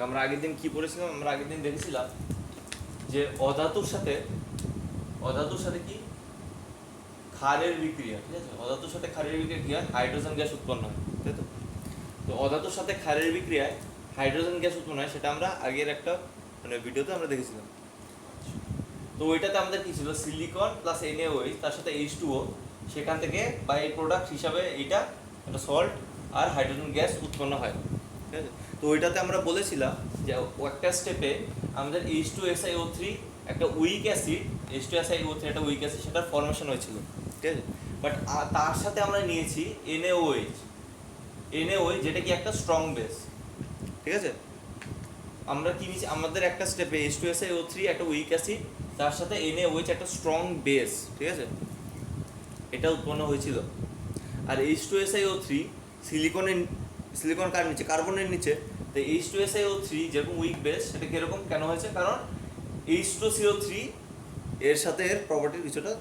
আমরা আগের দিন কি পড়েছিলাম? আমরা আগের দিন দেখেছিলাম যে অধাতুর সাথে কি ক্ষারের বিক্রিয়া, ঠিক আছে? অধাতুর সাথে ক্ষারের বিক্রিয়া কি হয়? হাইড্রোজেন গ্যাস উৎপন্ন হয়, তাই তো? তো অধাতুর সাথে ক্ষারের বিক্রিয়ায় হাইড্রোজেন গ্যাস উৎপন্ন হয়, সেটা আমরা আগের একটা ভিডিওতে আমরা দেখেছিলাম। তো ওইটাতে আমাদের কি ছিল? সিলিকন প্লাস NaOH তার সাথে H2O, সেখান থেকে বাই প্রোডাক্ট হিসাবে এইটা একটা সল্ট আর হাইড্রোজেন গ্যাস উৎপন্ন হয়, ঠিক আছে? তো ওইটাতে আমরা বলেছিলাম যে একটা স্টেপে আমাদের H2SiO3 একটা উইক অ্যাসিড, H2SiO3 একটা উইক অ্যাসিড, সেটার ফর্মেশন হয়েছিল, ঠিক আছে? বাট তার সাথে আমরা নিয়েছি NaOH যেটা কি একটা স্ট্রং বেস, ঠিক আছে? আমরা কি নিয়েছি? আমাদের একটা স্টেপে H2SiO3 একটা উইক অ্যাসিড, তার সাথে NaOH একটা স্ট্রং বেস, ঠিক আছে? এটা উৎপন্ন হয়েছিল। আর H2SiO3 সিলিকন কার নিচে? কার্বনের নিচে। তো H2SiO3 যেরকম উইক বেস, সেটা কীরকম কেন হয়েছে? কারণ H2CO3 এর সাথে এর প্রপার্টির কিছুটা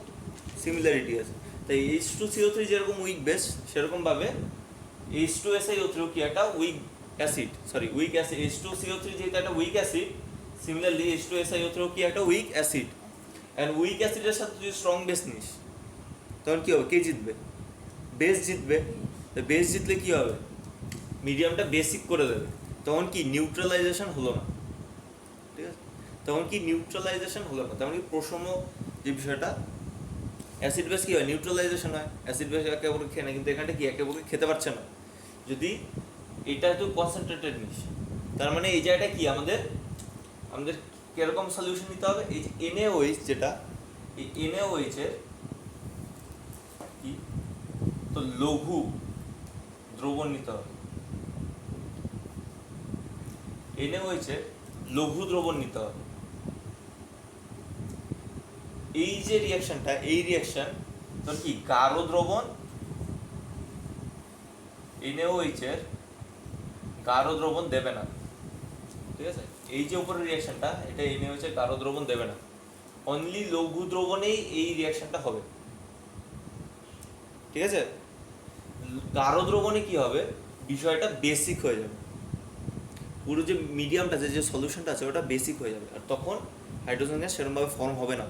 সিমিলারিটি আছে। তাই H2CO3 যেরকম উইক বেস, সেরকমভাবে H2SiO3 কি একটা উইক অ্যাসিড, H2CO3 যেহেতু একটা উইক অ্যাসিড, সিমিলারলি H2SiO3 কি একটা উইক অ্যাসিড। অ্যান্ড উইক অ্যাসিডের সাথে যদি স্ট্রং বেস নিস, তখন কী হবে? কে জিতবে? বেস জিতবে। তো বেস জিতলে কী হবে? মিডিয়ামটা বেসিক করে দেবে। তখন কি নিউট্রালাইজেশন হলো না, ঠিক আছে? তখন কি প্রশম যে বিষয়টা, অ্যাসিড বেস কী হয়? নিউট্রালাইজেশন হয়। অ্যাসিড বেস একে অপরকে খেয়ে না, কিন্তু এখানটা কি একে অপরকে খেতে পারছে না। যদি এটা একটু কনসেন্ট্রেটেড নিস, তার মানে এই জায়গাটা কি আমাদের কীরকম সলিউশন নিতে হবে? এই যে NaOH যেটা, এই NaOH এর কি তো লঘু দ্রবণ নিতে হবে। NaOH এর লঘু দ্রবণ নিতে হবে। এই যে রিয়াকশনটা, এই রিয়াকশন তোর কি গাঢ় দ্রবণ, NaOH এর গাঢ় দ্রবণ দেবে না, ঠিক আছে? এই যে উপরের রিয়াকশনটা, এটা NaOH এর গাঢ় দ্রবণ দেবে না। অনলি লঘু দ্রবণেই এই রিয়াকশনটা হবে, ঠিক আছে? গাঢ় দ্রবণে কি হবে? বিষয়টা বেসিক হয়ে যাবে। পুরো যে মিডিয়ামটা, যে সলিউশনটা আছে, ওটা বেসিক হয়ে যাবে। আর তখন হাইড্রোজেন গ্যাস সেরকমভাবে ফর্ম হবে না,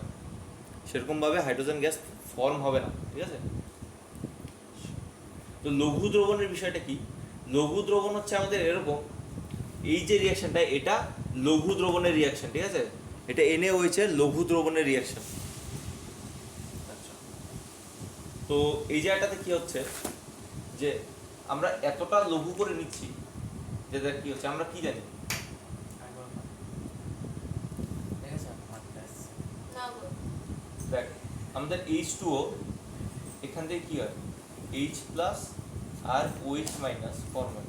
ঠিক আছে? তো লঘু দ্রবণের বিষয়টা কি? লঘু দ্রবণ হচ্ছে আমাদের এরকম, এই যে রিয়াকশনটা, এটা লঘু দ্রবণের রিয়াকশন, ঠিক আছে? এটা NaOH এর লঘু দ্রবণের রিয়াকশন। আচ্ছা, তো এই জায়গাটাতে কি হচ্ছে যে আমরা এতটা লঘু করে নিচ্ছি, যে দেখ কি হচ্ছে, আমরা কি জানি? দেখ আমাদের H2O, এখান থেকে কি হয়? H প্লাস আর OH মাইনাস ফর্ম হয়।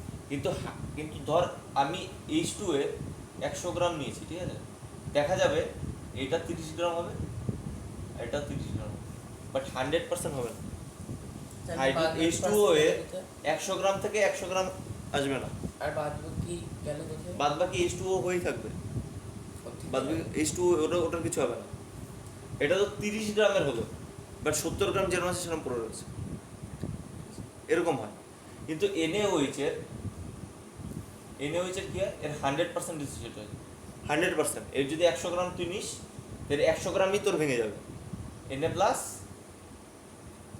কিন্তু ধর আমি H2 এর 100 গ্রাম নিয়েছি, ঠিক আছে? দেখা যাবে এটা 30 গ্রাম হবে, এটা 30 গ্রাম হবে, বাট 100% হবে না। H2O এর 100 গ্রাম থেকে 100 গ্রাম আসবে না, আর বাদ বাকি H2O হয়েই থাকবে। বাদ বাকি H2O ওটার কিছু হবে না। এটা তো 30 গ্রামের হলো, বাট 70 গ্রাম যেরকম আছে সেরকম পড়ে রয়েছে, এরকম হয়। কিন্তু NaOH এর কি হয়? এর 100% ডিসোসিয়েট হয়, 100%। এর যদি 100 গ্রাম তুই নিস, এর 100 গ্রামই তোর ভেঙে যাবে, Na প্লাস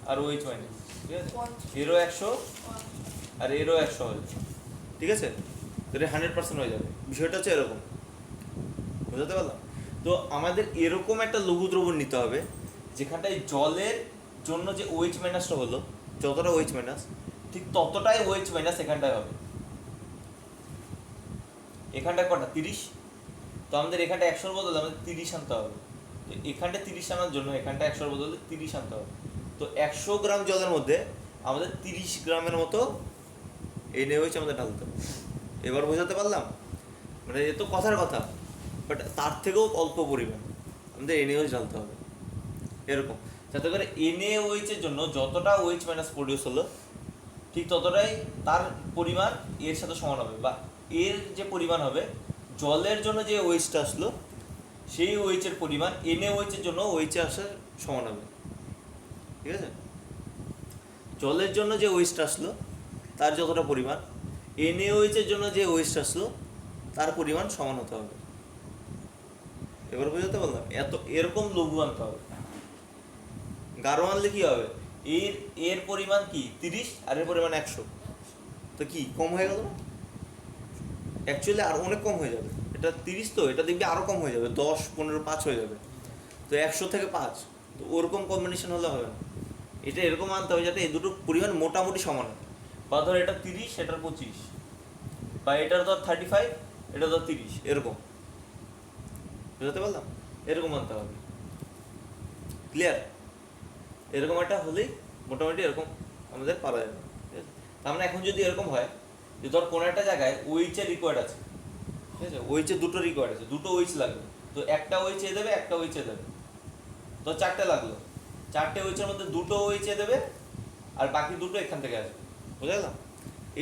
আর OH মাইনাস, ঠিক আছে? এরও 100 আর এরও 100 হয়ে যাবে, ঠিক আছে? তোর 100% হয়ে যাবে। বিষয়টা হচ্ছে এরকম, বুঝতে পারলাম? তো আমাদের এরকম একটা লঘু দ্রবণ নিতে হবে, যেখানটায় জলের জন্য যে OH মাইনাসটা হলো, যতটা OH মাইনাস, ঠিক ততটাই OH মাইনাস এখানটায় হবে। এখানটায় কটা? 30। তো আমাদের এখানটা 100-র বদলে আমাদের 30 আনতে হবে। তো এখানটা 30 আনার জন্য এখানটা 100-র বদলে 30 আনতে হবে। তো 100 গ্রাম জলের মধ্যে আমাদের 30 গ্রামের মতো NaOH আমাদের ঢালতে হবে। এবার বোঝাতে পারলাম? মানে এ তো কথার কথা, বাট তার থেকেও অল্প পরিমাণ আমাদের NaOH ঢালতে হবে, এরকম। যাতে করে NaOH এর জন্য যতটা OH মাইনাস প্রডিউস হলো, ঠিক ততটাই তার পরিমাণ এর সাথে সমান হবে, বা এর যে পরিমাণ হবে, জলের জন্য যে OH-টা আসলো, সেই OH এর পরিমাণ NaOH এর জন্য OH আসার সমান হবে, ঠিক আছে? জলের জন্য যে OH-টা আসলো, তার যতটা পরিমাণ, NaOH এর জন্য যে OH-টা আসলো, তার পরিমাণ সমান হতে হবে। এবার বুঝতে পারলাম? এরকম লঘু আনতে হবে। গাঢ় আনলে কি হবে, এর পরিমাণ কি 30 আর এর পরিমাণ 100, তো কি কম হয়ে গেল না? অ্যাকচুয়ালি আর অনেক কম হয়ে যাবে। এটা 30, তো এটা দেখবি আরো কম হয়ে যাবে, 10, 15, 5 হয়ে যাবে। তো 100 থেকে 5, তো ওরকম কম্বিনেশন হলে হবে না। এটা এরকম আনতে হবে যাতে এই দুটো পরিমাণ মোটামুটি সমান হয়। বা ধর এটা 30, এটার 25, বা এটার ধর 35, এটা ধর 30, এরকম। বুঝতে পারলাম? এরকম আনতে হবে। ক্লিয়ার? এরকম একটা হলেই মোটামুটি এরকম আমাদের পারা যাবে। তার মানে এখন যদি এরকম হয় যে ধর কোনো একটা জায়গায় ওইচ এর রিকোয়ার্ড আছে, ঠিক আছে, ওইচে দুটো রিকোয়ার্ড আছে, দুটো ওইচ লাগবে, তো একটা ওইচ এ দেবে, একটা ওইচ এ দেবে, তো 4টে লাগলো। 4টে ওইচের মধ্যে দুটো ওইচ এ দেবে আর বাকি দুটো এখান থেকে আসবে। বুঝা গেল?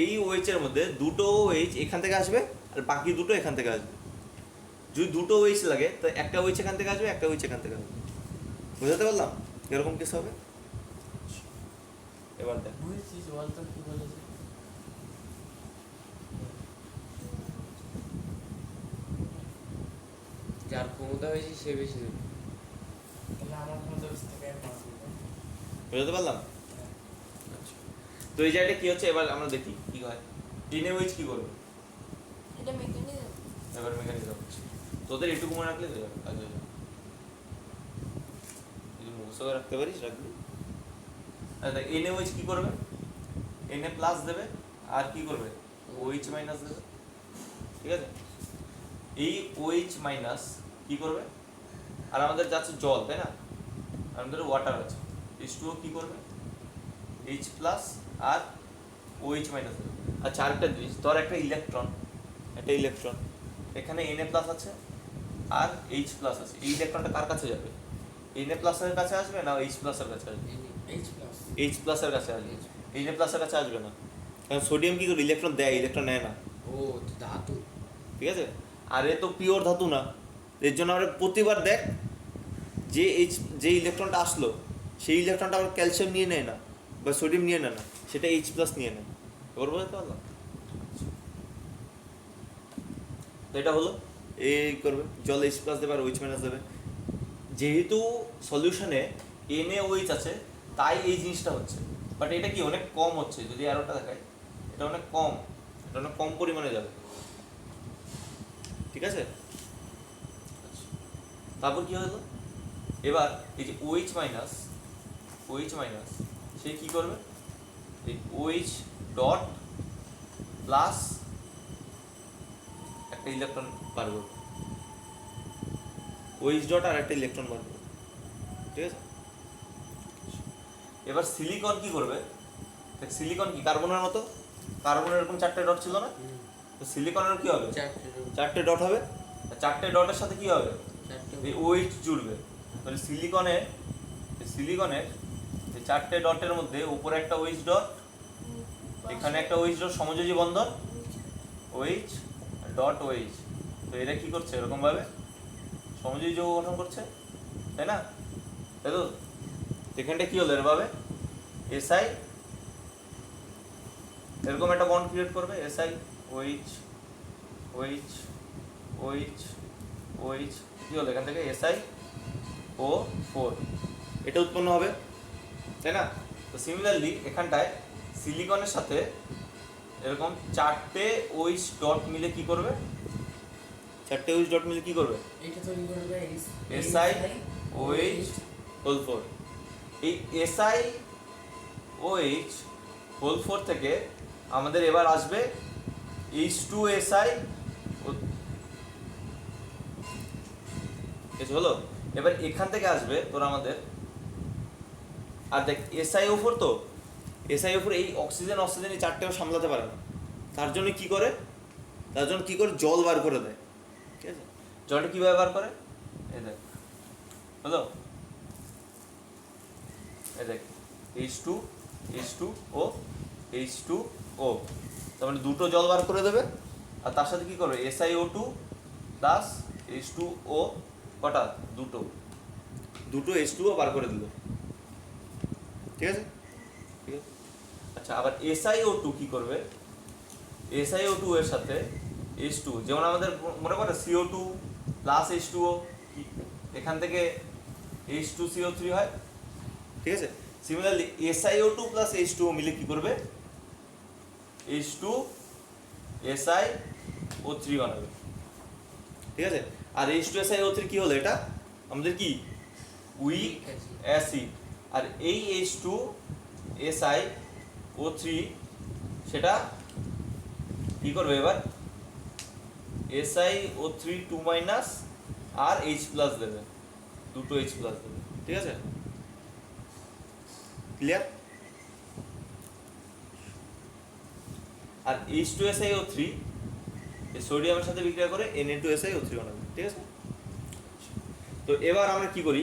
এই ওইচের মধ্যে দুটো ওইচ এখান থেকে আসবে আর বাকি দুটো এখান থেকে আসবে। যদি দুটো ওইচ লাগে তো একটা ওইচ এখান থেকে আসবে, একটা ওইচ এখান থেকে আসবে। বুঝাতে পারলাম এরকম কিছু হবে? এবার দেখ বুঝছিস, বলতো কি বলেছে? যার ক্ষমতা বেশি সে বেশি দেবে। তাহলে আমার ক্ষমতা বেশি থেকে এক মাস দিবে। বুঝতে পারলাম? আচ্ছা, তো এই জায়গাটা কি হচ্ছে এবার আমরা দেখি কি হয়। টিনে ওইচ কি করবে? এটা মেকানিজম। এবার মেকানিজম হচ্ছে তোদের এটুকু মনে রাখলে হয়ে যাবে, কাজ হয়ে যাবে। যদি মুখস্থ করে রাখতে পারিস রাখবি। আচ্ছা, এনে ওইচ কি করবে? এনে প্লাস দেবে আর কি করবে? ওইচ মাইনাস দেবে। ঠিক আছে, এই ওইচ মাইনাস কি করবে? আর আমাদের যাচ্ছে জল, তাই না? আমাদের ওয়াটার আছে, H2O কি করবে? H প্লাস আর OH মাইনাস দেবে। আচ্ছা, আরেকটা জিনিস, ধর একটা ইলেকট্রন এখানে Na প্লাস আছে আর H প্লাস আছে। এই ইলেকট্রনটা কার কাছে যাবে? Na প্লাসের কাছে আসবে না H প্লাসের কাছে আসবে? H plus. H প্লাসের কাছে আসবে। Na প্লাসের কাছে আসবে না, কারণ সোডিয়াম কি করে ইলেকট্রন দেয়, ইলেকট্রন নেয় না। ও তো ধাতু। ঠিক আছে, আর এ তো পিওর ধাতু না, এর জন্য আমরা প্রতিবার দেখ যে ইলেকট্রনটা আসলো সেই ইলেকট্রনটা আবার ক্যালসিয়াম নিয়ে নেয় না বা সোডিয়াম নিয়ে নেয় না, সেটা H প্লাস নিয়ে নেয়। এবার বুঝতে পারলাম? তো এটা হলো এই করবে, জল H প্লাস দেবে আর OH মাইনাস দেবে। যেহেতু সলিউশনে NaOH আছে তাই এই জিনিসটা হচ্ছে, বাট এটা কি অনেক কম হচ্ছে। যদি আরোটা দেখায়, এটা অনেক কম পরিমাণে যাবে। ঠিক আছে, তারপর কি হলো, এবার এই যে OH মাইনাস সে কি করবে? এই OH ডট প্লাস একটা ইলেকট্রন বার করবে, OH ডট আর একটা ইলেকট্রন বার করবে। ঠিক আছে, এবার সিলিকন কি করবে? সিলিকন কি কার্বনের মতো? কার্বনের এরকম 4টে ডট ছিল না? তো সিলিকনের কি হবে? 4টে ডট হবে। 4টে ডটের সাথে কি হবে? এই OH জুড়বে। তাহলে সিলিকনের এই 4টে ডটের মধ্যে উপরে একটা OH ডট, এখানে একটা OH ডট, সমযোজী বন্ধন OH ডট OH। তো এরা কি করছে? এরকম ভাবে সমযোজী যৌগ গঠন করছে, তাই না? তাই তো? এখানটা কি হলো এরভাবে SI এরকম একটা বন্ড ক্রিয়েট করবে, SI OH কি হলো? এখান থেকে SiO4 এটা উৎপন্ন হবে, তাই না? তো সিমিলারলি এখানটায় সিলিকনের সাথে এরকম 4টে OH ডট মিলে কি করবে? 4টে OH ডট মিলে কি করবে? এটা তৈরি করবে SiOH4। এই SiOH4 থেকে আমাদের এবার আসবে H2Si হলো। এবার এখান থেকে আসবে তোর আমাদের, আর দেখ SiO4, তো SiO4 এই অক্সিজেন এই 4টেও সামলাতে পারে না। তার জন্য কি করে জল বার করে দেয়। ঠিক আছে, জলটা কিভাবে বার করে? এই দেখ, হলো, এই দেখ H2O তার মানে দুটো জল বার করে দেবে, আর তার সাথে কি করবে? SiO2 প্লাস H2O, কটা? দুটো H2O বার করে দিল। ঠিক আছে, আচ্ছা, আবার SiO2 কি করবে? SiO2 এর সাথে H2 যেমন আমাদের মনে করো CO2 প্লাস H2O এখান থেকে H2CO3 হয়, ঠিক আছে। সিমিলারলি SiO2 প্লাস H2O মিলে কি করবে, H2SiO3 বানাবে, ঠিক আছে। আর H2SiO3 কি হলো, এটা আমাদের কি উইক অ্যাসিড। আর এই H2SiO3 সেটা কি করবে এবার, SiO3 2 মাইনাস আর H প্লাস দেবে, দুটো H প্লাস দেবে, ঠিক আছে, ক্লিয়ার। আর H2SiO3 এই সোডিয়ামের সাথে বিক্রিয়া করে Na2SiO3 বানাবে, ঠিক আছে। তো এবার আমরা কি করি,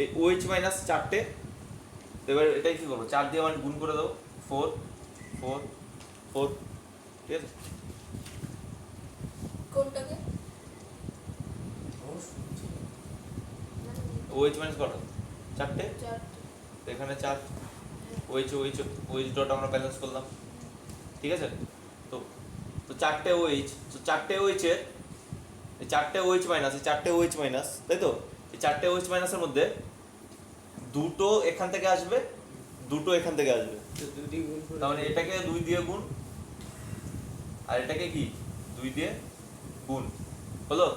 এই OH মাইনাস চারটে, তো এবার এটাই কি করবো, 4 দিয়ে মানে গুণ করে দেবো, 4 4 4, ঠিক আছে। কোনটাকে? OH মাইনাস কটা, চারটে, চারটে। তো এখানে 4, OH ডট আমরা ব্যালেন্স করলাম, ঠিক আছে। তো তো চারটে OH, তো চারটে OH এর এই চারটে OH মাইনাস, এই চারটে OH মাইনাস, তাই তো, এই চারটে OH মাইনাসের মধ্যে দুটো এখান থেকে আসবে, দুটো এখান থেকে আসবে, তো 2 দিয়ে গুণ করে তার মানে এটাকে 2 দিয়ে গুণ আর এটাকে কি 2 দিয়ে গুণ, হলো,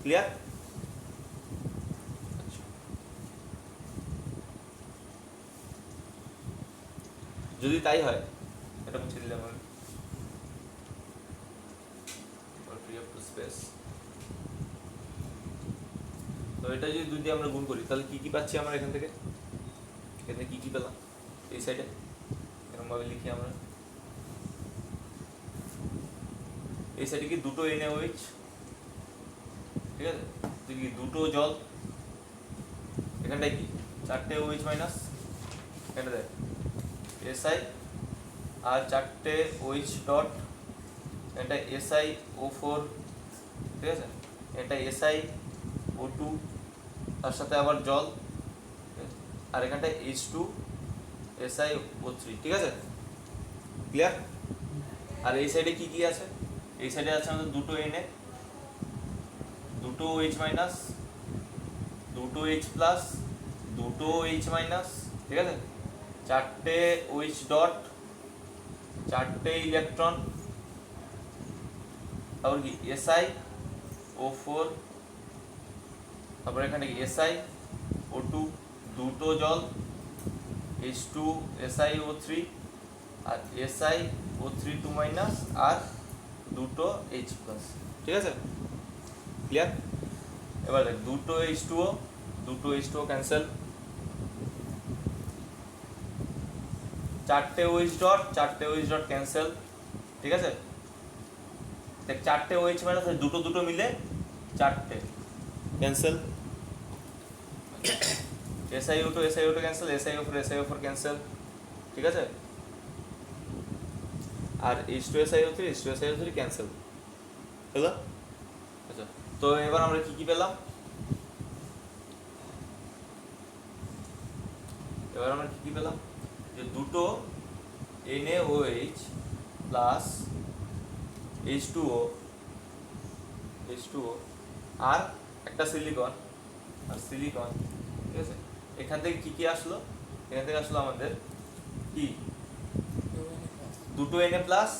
ক্লিয়ার। যদি তাই হয় এটা মুছে দিলাম আমি, free up to space। তো এটা যদি 2 দিয়ে আমরা গুণ করি তাহলে কি কি পাচ্ছি আমরা এখান থেকে কি কি পেলাম, এই সাইডে এরকম ভাবে লিখি আমরা, এই সাইডে কি দুটো NaOH, ঠিক আছে, তো কি দুটো জল, এখানটায় কি চারটে OH মাইনাস, এটা দেখ Si আর চারটে OH ডট, এটা SiO4, ঠিক আছে, এটা SiO2 তার সাথে আবার জল, আর এখানটায় H2SiO3, ঠিক আছে, ক্লিয়ার। আর এই সাইডে কি কি আছে, এই সাইডে আছে আমাদের দুটো Na, দুটো OH মাইনাস, দুটো H প্লাস, দুটো H মাইনাস, ঠিক আছে, চারটে OH ডট, চারটে ইলেকট্রন, তারপর কি SiO4, তারপর এখানে কি SiO2, দুটো জল, H2SiO3 আর SiO3 2 মাইনাস আর দুটো H প্লাস, ঠিক আছে, ক্লিয়ার। এবার দেখ দুটো H2O, দুটো H2O ক্যান্সেল, চারটে OH ডট, চারটে OH ডট ক্যান্সেল, ঠিক আছে। দেখ চারটে OH মাইনাস দুটো দুটো মিলে চারটে cancel, SiO2 cancel, SiO4 cancel, ঠিক আছে। আর H2SiO3 ক্যান্সেল হলো, আচ্ছা। তো এবার আমরা কি কি পেলাম, এবার আমরা কি কি পেলাম, যে দুটো NaOH প্লাস H2O আর একটা সিলিকন, ঠিক আছে। এখান থেকে কি কি আসলো, এখান থেকে আসলো আমাদের কি দুটো Na প্লাস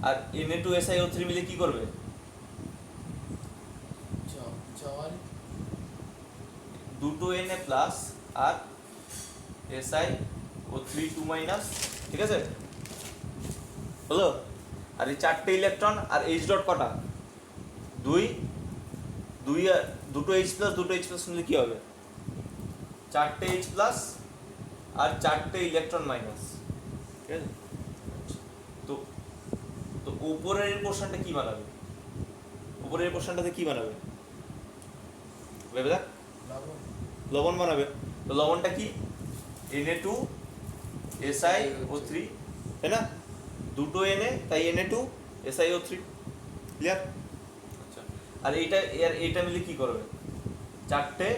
আর Na2SiO3 মিলে কি করবে, জল, দুটো Na প্লাস আর SiO3 2 মাইনাস, ঠিক আছে, হলো। আর এই চারটে ইলেকট্রন আর H ডট কটা, 2 আর দুটো H প্লাস, দুটো H প্লাস মিলে কি হবে, চারটে H প্লাস আর চারটে ইলেকট্রন মাইনাস, ঠিক আছে। তো তো উপরের পোর্শনটা কি বানাবে, উপরের পোর্শনটাতে কি বানাবে ভেবে দেখ, লবণ বানাবে। তো লবণটা কি Na2SiO3, তাই না, দুটো Na তাই Na2SiO3, ক্লিয়ার। আচ্ছা, আর এইটা মিলে কি করবে, চারটে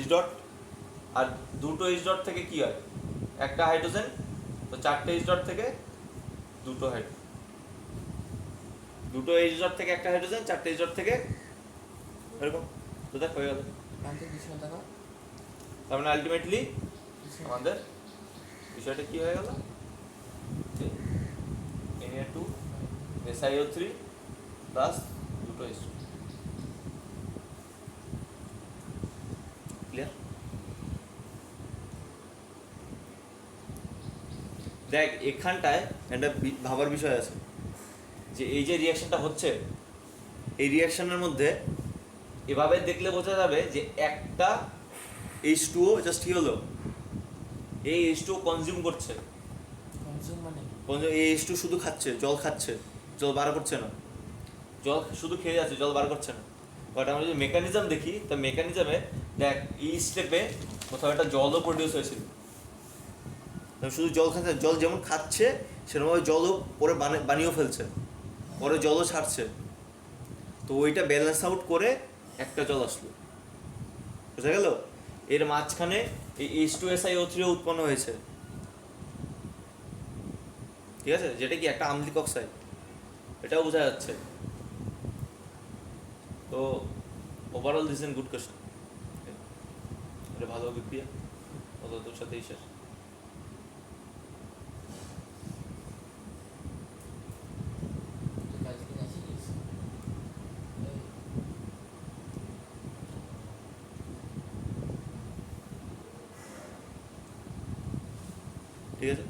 H ডট, আর দুটো H ডট থেকে কি হয়, একটা হাইড্রোজেন, তো চারটে H ডট থেকে দুটো হাইড্রোজেন, দুটো এইচ ডট থেকে একটা হাইড্রোজেন, চারটে এইচ ডট থেকে এরকম, তো দেখ হয়ে গেল। আমাদের পিছনে দেখো তার মানে আলটিমেটলি আমাদের বিষয়টা কি হয়ে গেল, যে Na2 SiO3 প্লাস দুটো H2। ক্লিয়ার? দেখ এখানটায় একটা ভাবার বিষয় আছে, যে এই যে রিয়াকশনটা হচ্ছে, এই রিয়াকশনের মধ্যে এভাবে দেখলে বোঝা যাবে যে একটা H2O জাস্ট কি হলো, এই H2O কনজিউম করছে, কনজিউম মানে কি? এই H2 শুধু খাচ্ছে, জল খাচ্ছে, জল বার করছে না, জল শুধু খেয়ে যাচ্ছে, জল বার করছে না। বাট আমরা যদি মেকানিজম দেখি, তা মেকানিজমে দেখ এই স্টেপে কোথাও একটা জলও প্রডিউস হয়েছিল, শুধু জল খাচ্ছে, জল যেমন খাচ্ছে সেরকমভাবে জলও পরে বানিয়েও ফেলছে, পরে জলও ছাড়ছে, তো ওইটা ব্যালেন্স আউট করে একটা জল আসলো, বুঝা গেল? এর মাঝখানে এই H2SiO3 উৎপন্ন হয়েছে, ঠিক আছে, যেটা কি একটা আম্লিক অক্সাইড, এটাও বোঝা যাচ্ছে। তো overall this is good question, এটা ভালো বিক্রিয়া, তোর সাথে শেষ। তুই আজকে যাচ্ছিস? ঠিক আছে।